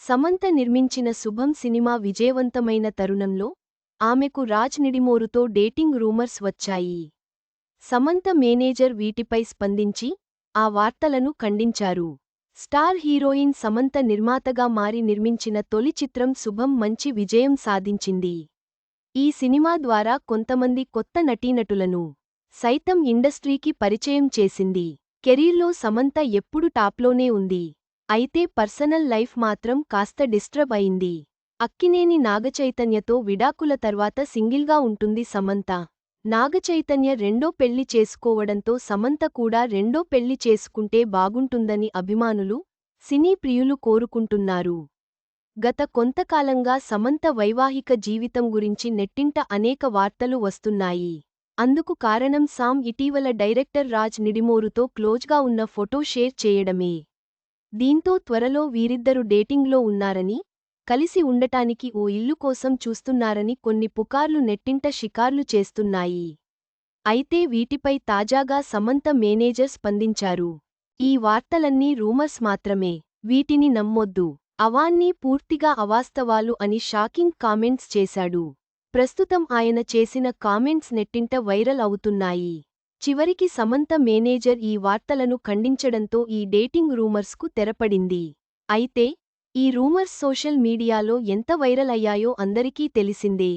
సమంత నిర్మించిన శుభం సినిమా విజయవంతమైన తరుణంలో ఆమెకు రాజ్ నిడిమోరుతో డేటింగ్ రూమర్స్ వచ్చాయి. సమంత మేనేజర్ వీటిపై స్పందించి ఆ వార్తలను ఖండించారు. స్టార్ హీరోయిన్ సమంత నిర్మాతగా మారి నిర్మించిన తొలి చిత్రం శుభం మంచి విజయం సాధించింది. ఈ సినిమా ద్వారా కొంతమంది కొత్త నటీనటులను సైతం ఇండస్ట్రీకి పరిచయం చేసింది. కెరీర్లో సమంత ఎప్పుడు టాప్లోనే ఉంది. అయితే పర్సనల్ లైఫ్ మాత్రం కాస్త డిస్టర్బ్ అయింది. అక్కినేని నాగచైతన్యతో విడాకుల తర్వాత సింగిల్గా ఉంటుంది సమంత. నాగచైతన్య రెండో పెళ్లి చేసుకోవడంతో సమంత కూడా రెండో పెళ్లి చేసుకుంటే బాగుంటుందని అభిమానులు, సినీ ప్రియులు కోరుకుంటున్నారు. గత కొంతకాలంగా సమంత వైవాహిక జీవితం గురించి నెట్టింట అనేక వార్తలు వస్తున్నాయి. అందుకు కారణం సామ్ ఇటీవల డైరెక్టర్ రాజ్ నిడిమోరుతో క్లోజ్గా ఉన్న ఫోటో షేర్ చేయడమే. దీంతో త్వరలో వీరిద్దరు డేటింగ్లో ఉన్నారని, కలిసి ఉండటానికి ఓ ఇల్లు కోసం చూస్తున్నారని కొన్ని పుకార్లు నెట్టింట షికార్లు చేస్తున్నాయి. అయితే వీటిపై తాజాగా సమంత మేనేజర్ స్పందించారు. ఈ వార్తలన్నీ రూమర్స్ మాత్రమే. వీటిని నమ్మొద్దు. అవాన్నీ పూర్తిగా అవాస్తవాలు అని షాకింగ్ కామెంట్స్ చేశాడు. ప్రస్తుతం ఆయన చేసిన కామెంట్స్ నెట్టింట వైరల్ అవుతున్నాయి. చివరికి సమంత మేనేజర్ ఈ వార్తలను ఖండించడంతో ఈ డేటింగ్ రూమర్స్కు తెరపడింది. అయితే ఈ రూమర్స్ సోషల్ మీడియాలో ఎంత వైరల్ అయ్యాయో అందరికీ తెలిసిందే.